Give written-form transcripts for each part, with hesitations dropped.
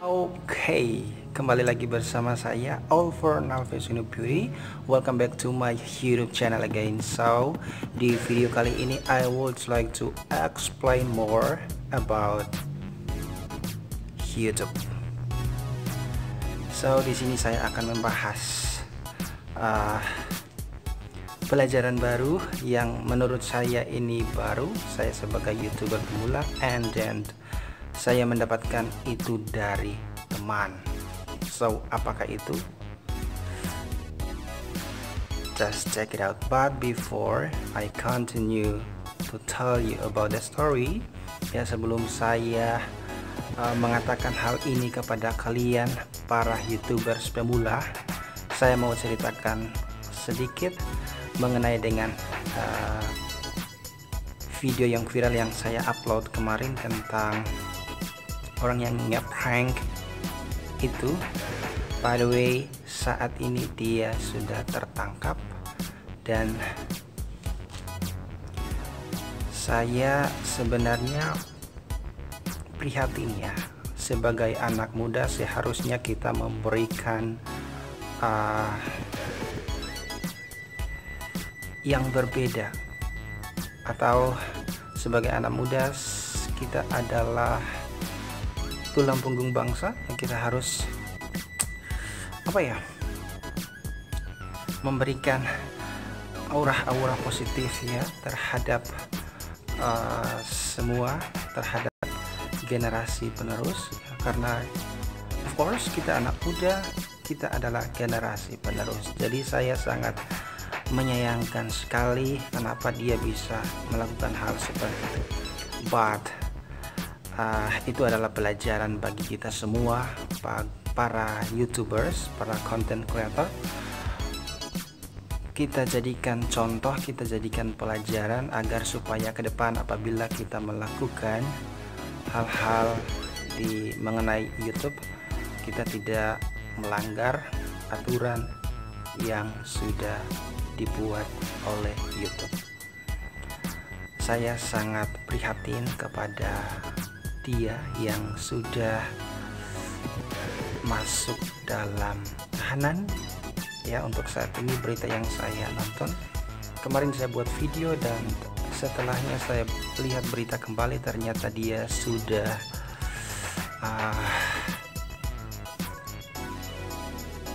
Oke, kembali lagi bersama saya Oliver Nalvesino Beauty. Welcome back to my YouTube channel again. So, di video kali ini I would like to explain more about YouTube. So, di sini saya akan membahas pelajaran baru yang menurut saya ini baru. Saya sebagai YouTuber pemula, and then saya mendapatkan itu dari teman. So, apakah itu? Just check it out. But before I continue to tell you about the story, ya sebelum saya mengatakan hal ini kepada kalian para YouTubers pemula, saya mau ceritakan sedikit mengenai dengan video yang viral yang saya upload kemarin tentang orang yang nge-prank itu. By the way, saat ini dia sudah tertangkap dan saya sebenarnya prihatin ya. Sebagai anak muda seharusnya kita memberikan yang berbeda, atau sebagai anak muda kita adalah tulang punggung bangsa yang kita harus memberikan aura-aura positif ya terhadap semua, terhadap generasi penerus ya, karena of course kita anak muda, kita adalah generasi penerus. Jadi saya sangat menyayangkan sekali kenapa dia bisa melakukan hal seperti itu. But itu adalah pelajaran bagi kita semua, para YouTubers, para content creator. Kita jadikan contoh, kita jadikan pelajaran agar supaya ke depan apabila kita melakukan hal-hal mengenai YouTube, kita tidak melanggar aturan yang sudah dibuat oleh YouTube. Saya sangat prihatin kepada dia yang sudah masuk dalam tahanan ya. Untuk saat ini berita yang saya nonton kemarin, saya buat video dan setelahnya saya lihat berita kembali, ternyata dia sudah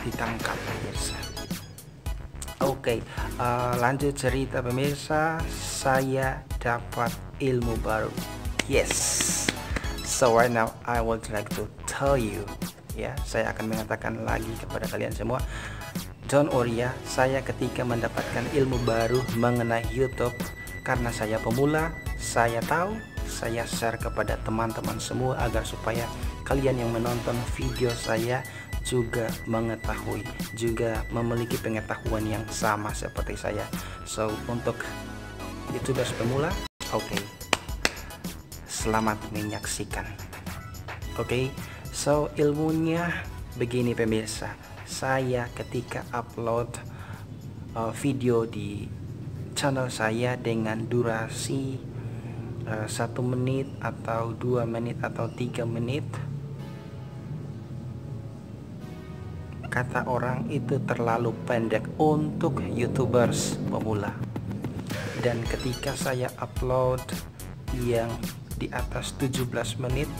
ditangkap pemirsa. Oke, lanjut cerita pemirsa. Saya dapat ilmu baru. Yes. So right now I would like to tell you ya, saya akan mengatakan lagi kepada kalian semua, don't worry ya, saya ketika mendapatkan ilmu baru mengenai YouTube, karena saya pemula, saya tahu, saya share kepada teman-teman semua agar supaya kalian yang menonton video saya juga mengetahui, juga memiliki pengetahuan yang sama seperti saya. So untuk YouTubers pemula, oke, selamat menyaksikan. Oke, so ilmunya begini pemirsa. Saya ketika upload video di channel saya dengan durasi 1 menit atau 2 menit atau 3 menit, kata orang itu terlalu pendek untuk YouTubers pemula. Dan ketika saya upload yang di atas 17 menit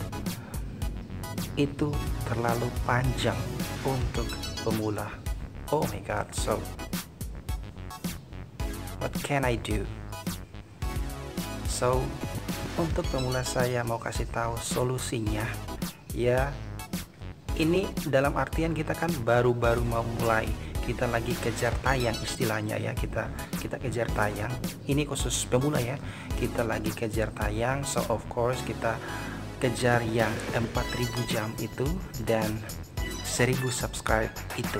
itu terlalu panjang untuk pemula. Oh my god, so what can I do? So untuk pemula saya mau kasih tahu solusinya ya. Ini dalam artian kita kan baru-baru mau mulai, kita lagi kejar tayang istilahnya ya, kita kejar tayang. Ini khusus pemula ya, kita lagi kejar tayang. So of course kita kejar yang 4000 jam itu dan 1000 subscribe itu.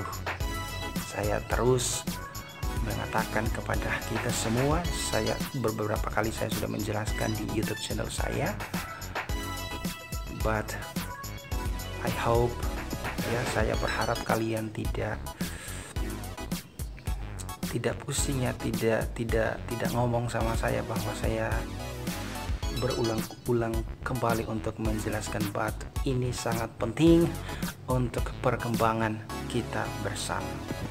Saya terus mengatakan kepada kita semua, saya beberapa kali saya sudah menjelaskan di YouTube channel saya, but I hope ya, saya berharap kalian tidak pusing ya, tidak ngomong sama saya bahwa saya berulang-ulang kembali untuk menjelaskan, but ini sangat penting untuk perkembangan kita bersama.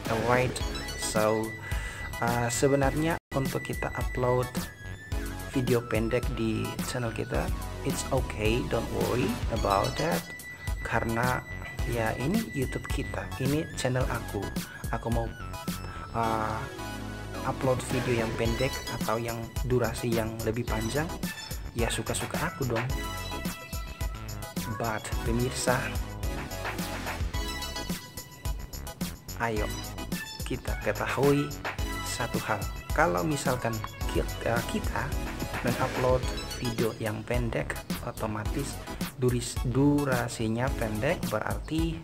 Alright, so sebenarnya untuk kita upload video pendek di channel kita, it's okay, don't worry about that, karena ya ini YouTube kita, ini channel aku mau upload video yang pendek atau yang durasi yang lebih panjang, ya suka-suka aku dong. But pemirsa, ayo kita ketahui satu hal, kalau misalkan kita mengupload video yang pendek, otomatis durasinya pendek, berarti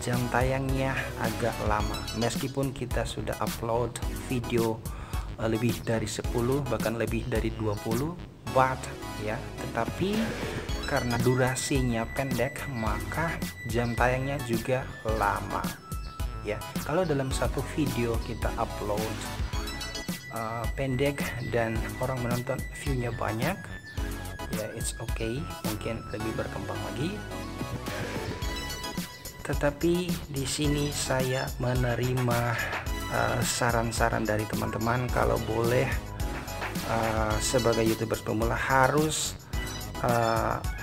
jam tayangnya agak lama. Meskipun kita sudah upload video lebih dari 10 bahkan lebih dari 20 but ya, tetapi karena durasinya pendek maka jam tayangnya juga lama ya. Kalau dalam satu video kita upload pendek dan orang menonton view-nya banyak, ya it's okay, mungkin lebih berkembang lagi. Tetapi di sini saya menerima saran-saran dari teman-teman, kalau boleh sebagai YouTubers pemula harus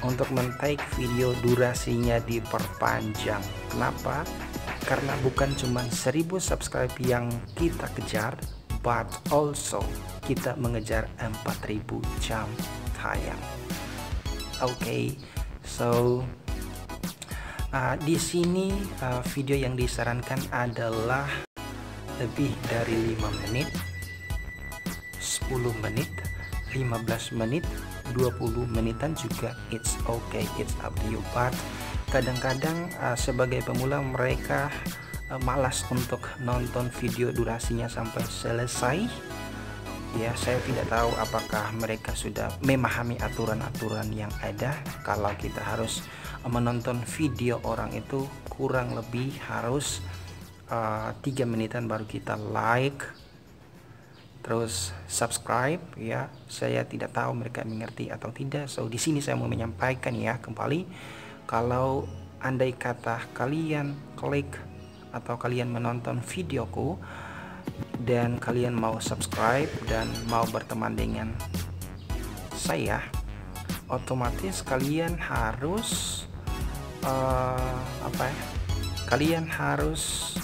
untuk men-take video durasinya diperpanjang. Kenapa? Karena bukan cuma 1000 subscribe yang kita kejar, but also kita mengejar 4000 jam tayang. Okay, so di sini video yang disarankan adalah lebih dari 5 menit, 10 menit, 15 menit, 20 menitan juga it's okay, it's up to you. But kadang-kadang sebagai pemula mereka malas untuk nonton video durasinya sampai selesai. Ya, saya tidak tahu apakah mereka sudah memahami aturan-aturan yang ada. Kalau kita harus menonton video orang itu kurang lebih harus 3 menitan baru kita like, terus subscribe ya. Saya tidak tahu mereka mengerti atau tidak. So di sini saya mau menyampaikan ya kembali, kalau andai kata kalian klik atau kalian menonton videoku dan kalian mau subscribe dan mau berteman dengan saya, otomatis kalian harus kalian harus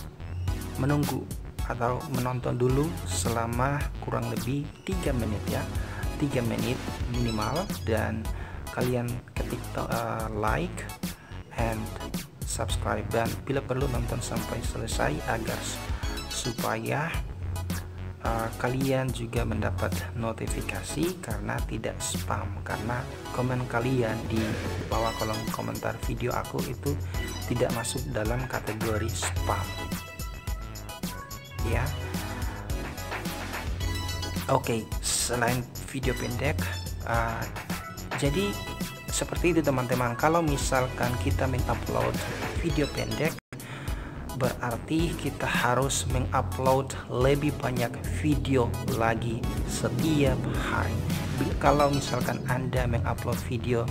menunggu atau menonton dulu selama kurang lebih 3 menit ya, 3 menit minimal, dan kalian ketik like and subscribe, dan bila perlu nonton sampai selesai agar supaya kalian juga mendapat notifikasi karena tidak spam, karena komen kalian di bawah kolom komentar video aku itu tidak masuk dalam kategori spam ya. Oke, selain video pendek, jadi seperti itu teman-teman. Kalau misalkan kita mengupload video pendek, berarti kita harus mengupload lebih banyak video lagi setiap hari. Kalau misalkan Anda mengupload video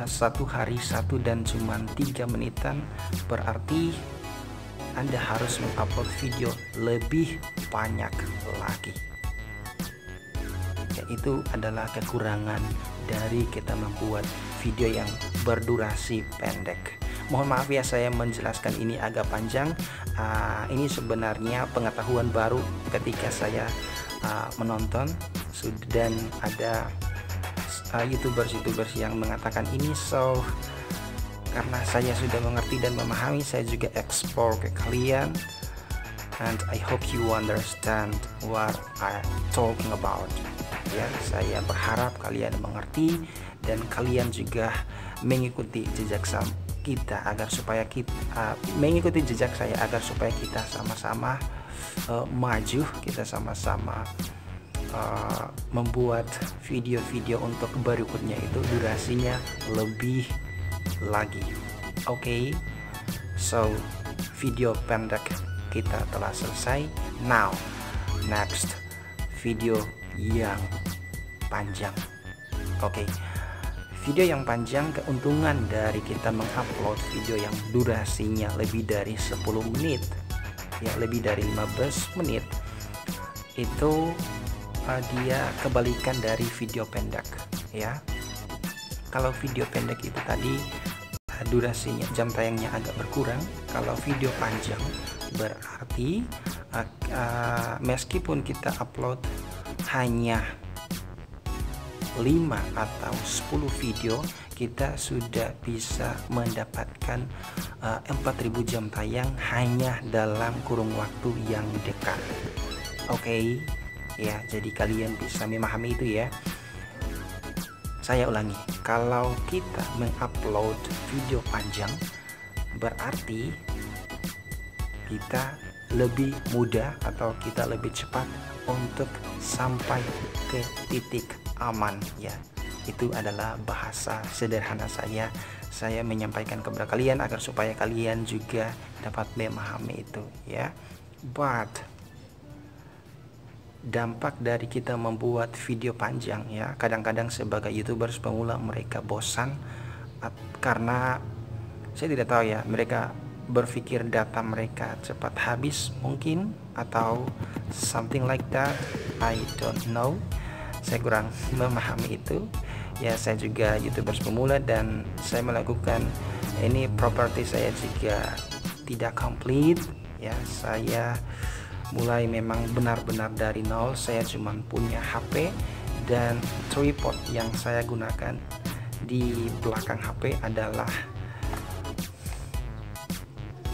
satu hari satu dan cuma 3 menitan, berarti Anda harus mengupload video lebih banyak lagi. Ya, itu adalah kekurangan dari kita membuat video yang berdurasi pendek. Mohon maaf ya, saya menjelaskan ini agak panjang. Ini sebenarnya pengetahuan baru ketika saya menonton, dan ada YouTubers yang mengatakan ini. So karena saya sudah mengerti dan memahami, saya juga explore ke kalian, and I hope you understand what I'm talking about. Ya, saya berharap kalian mengerti dan kalian juga mengikuti jejak kita agar supaya kita mengikuti jejak saya agar supaya kita sama-sama maju, kita sama-sama membuat video-video untuk berikutnya itu durasinya lebih lagi. Oke, so video pendek kita telah selesai. Now next video yang panjang. Oke, video yang panjang, keuntungan dari kita mengupload video yang durasinya lebih dari 10 menit ya, lebih dari 15 menit itu dia kebalikan dari video pendek ya. Kalau video pendek itu tadi durasinya, jam tayangnya agak berkurang. Kalau video panjang berarti meskipun kita upload hanya 5 atau 10 video, kita sudah bisa mendapatkan 4000 jam tayang hanya dalam kurun waktu yang dekat. Oke, ya, jadi kalian bisa memahami itu ya. Saya ulangi, kalau kita mengupload video panjang berarti kita lebih mudah atau kita lebih cepat untuk sampai ke titik aman ya. Itu adalah bahasa sederhana saya menyampaikan kepada kalian agar supaya kalian juga dapat memahami itu ya. But dampak dari kita membuat video panjang ya, kadang-kadang sebagai YouTubers pemula mereka bosan karena saya tidak tahu ya, mereka berpikir data mereka cepat habis mungkin, atau something like that, I don't know. Saya kurang memahami itu ya. Saya juga YouTubers pemula dan saya melakukan ini, properti saya juga tidak komplit ya. Saya mulai memang benar-benar dari nol. Saya cuma punya HP dan tripod yang saya gunakan di belakang HP adalah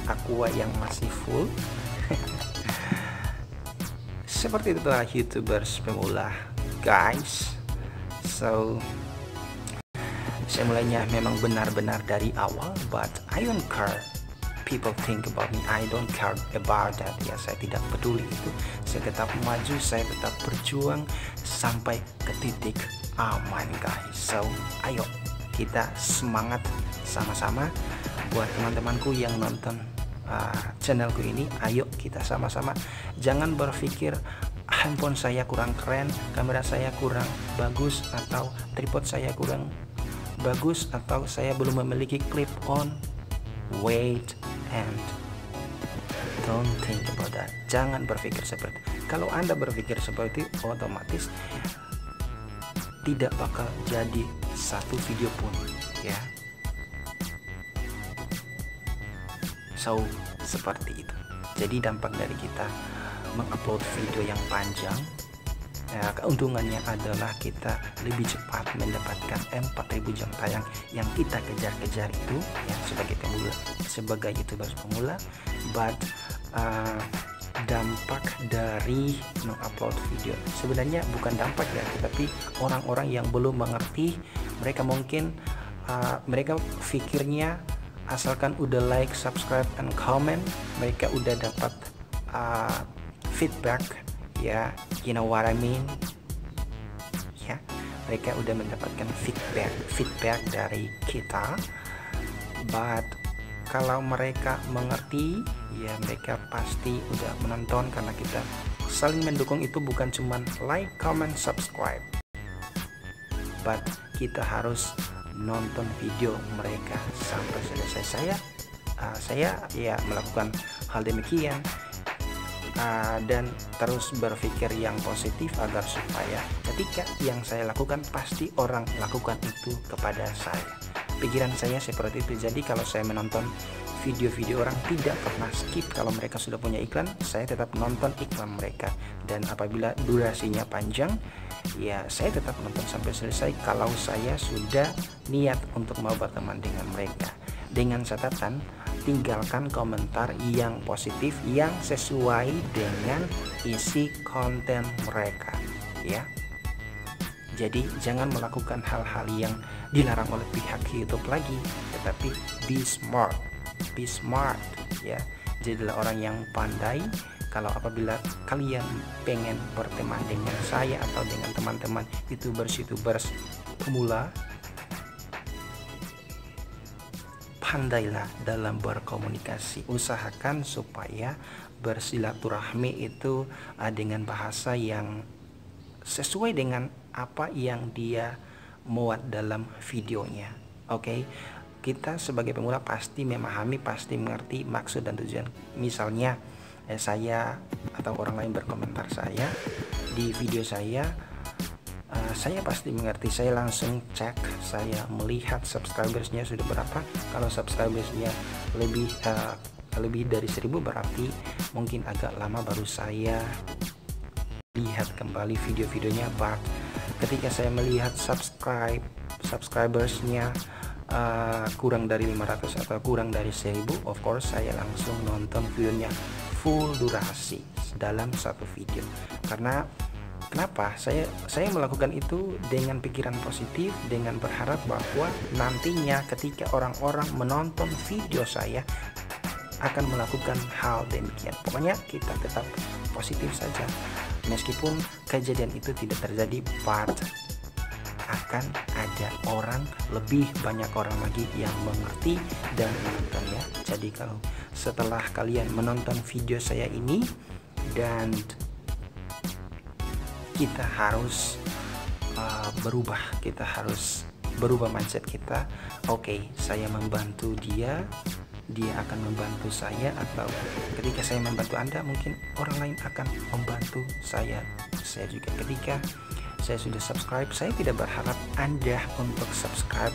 Aqua yang masih full. Seperti itu adalah YouTubers pemula guys. So saya mulainya memang benar-benar dari awal, but I don't care people think about me, I don't care about that ya. Saya tidak peduli itu, saya tetap maju, saya tetap berjuang sampai ke titik aman guys. So ayo kita semangat sama-sama. Buat teman-temanku yang nonton channelku ini, ayo kita sama-sama. Jangan berpikir handphone saya kurang keren, kamera saya kurang bagus, atau tripod saya kurang bagus, atau saya belum memiliki clip on. Wait and don't think about that. Jangan berpikir seperti itu. Kalau Anda berpikir seperti itu, otomatis tidak bakal jadi satu video pun ya. So seperti itu. Jadi dampak dari kita mengupload video yang panjang ya, keuntungannya adalah kita lebih cepat mendapatkan 4000 jam tayang yang kita kejar-kejar itu ya, sebagai pemula, sebagai YouTubers pemula. But dampak dari mengupload video sebenarnya bukan dampak ya, tetapi orang-orang yang belum mengerti, mereka mungkin mereka pikirnya asalkan udah like, subscribe, and comment, mereka udah dapat feedback ya, you know what I mean ya, mereka udah mendapatkan feedback dari kita. But kalau mereka mengerti ya, mereka pasti udah menonton, karena kita saling mendukung itu bukan cuman like, comment, subscribe, but kita harus nonton video mereka sampai selesai. Saya ya melakukan hal demikian dan terus berpikir yang positif agar supaya ketika yang saya lakukan pasti orang lakukan itu kepada saya. Pikiran saya seperti itu. Jadi kalau saya menonton video-video orang, tidak pernah skip. Kalau mereka sudah punya iklan, saya tetap nonton iklan mereka, dan apabila durasinya panjang ya saya tetap nonton sampai selesai kalau saya sudah niat untuk mau berteman dengan mereka. Dengan catatan, tinggalkan komentar yang positif yang sesuai dengan isi konten mereka ya. Jadi jangan melakukan hal-hal yang dilarang oleh pihak YouTube lagi, tetapi be smart ya. Jadilah orang yang pandai. Kalau apabila kalian pengen berteman dengan saya atau dengan teman-teman YouTubers pemula, pandailah dalam berkomunikasi. Usahakan supaya bersilaturahmi itu dengan bahasa yang sesuai dengan apa yang dia muat dalam videonya. Oke, kita sebagai pemula pasti memahami, pasti mengerti maksud dan tujuan. Misalnya saya atau orang lain berkomentar saya di video saya pasti mengerti, saya langsung cek, saya melihat subscribersnya sudah berapa. Kalau subscribersnya lebih dari 1000 berarti mungkin agak lama baru saya lihat kembali video-videonya. But ketika saya melihat subscribersnya kurang dari 500 atau kurang dari 1000, of course saya langsung nonton videonya full durasi dalam satu video. Karena kenapa saya melakukan itu dengan pikiran positif, dengan berharap bahwa nantinya ketika orang-orang menonton video saya akan melakukan hal demikian. Pokoknya kita tetap positif saja, meskipun kejadian itu tidak terjadi, but akan ada lebih banyak orang lagi yang mengerti dan menontonnya. Jadi kalau setelah kalian menonton video saya ini, dan kita harus berubah mindset kita. Oke, saya membantu dia akan membantu saya, atau ketika saya membantu Anda, mungkin orang lain akan membantu saya juga. Ketika saya sudah subscribe, saya tidak berharap Anda untuk subscribe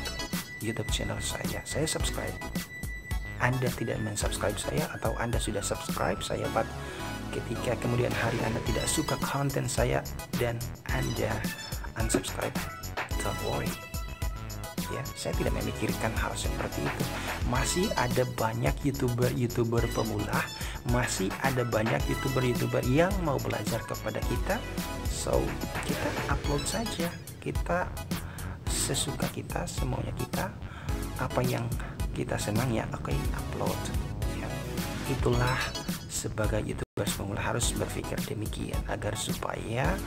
YouTube channel saya subscribe. Anda tidak mensubscribe saya, atau Anda sudah subscribe saya, but ketika kemudian hari Anda tidak suka konten saya dan Anda unsubscribe, don't worry ya, saya tidak memikirkan hal seperti itu. Masih ada banyak youtuber pemula, masih ada banyak youtuber yang mau belajar kepada kita. So kita upload saja, kita sesuka kita, semaunya kita, apa yang kita senang ya, oke, upload ya. Itulah sebagai youtuber pemula harus berpikir demikian, agar supaya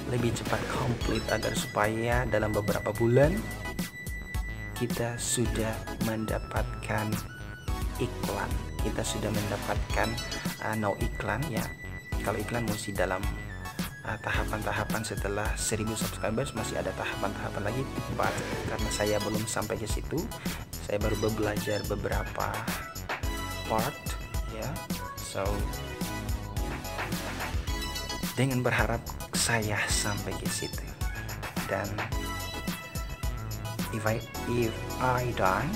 lebih cepat komplit, agar supaya dalam beberapa bulan kita sudah mendapatkan iklan, kita sudah mendapatkan no iklan ya. Kalau iklan mesti dalam tahapan-tahapan setelah 1000 subscribers, masih ada tahapan-tahapan lagi, but karena saya belum sampai ke situ, saya baru belajar beberapa part ya. So dengan berharap saya sampai ke situ, dan if I done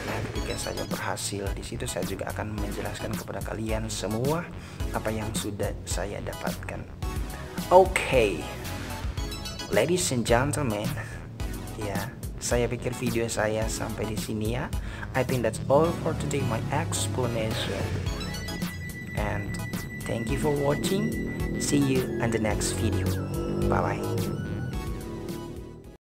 ya, ketika saya berhasil di situ, saya juga akan menjelaskan kepada kalian semua apa yang sudah saya dapatkan. Okay, ladies and gentlemen, ya, saya pikir video saya sampai di sini ya. I think that's all for today, my explanation, and thank you for watching. See you in the next video. Bye bye.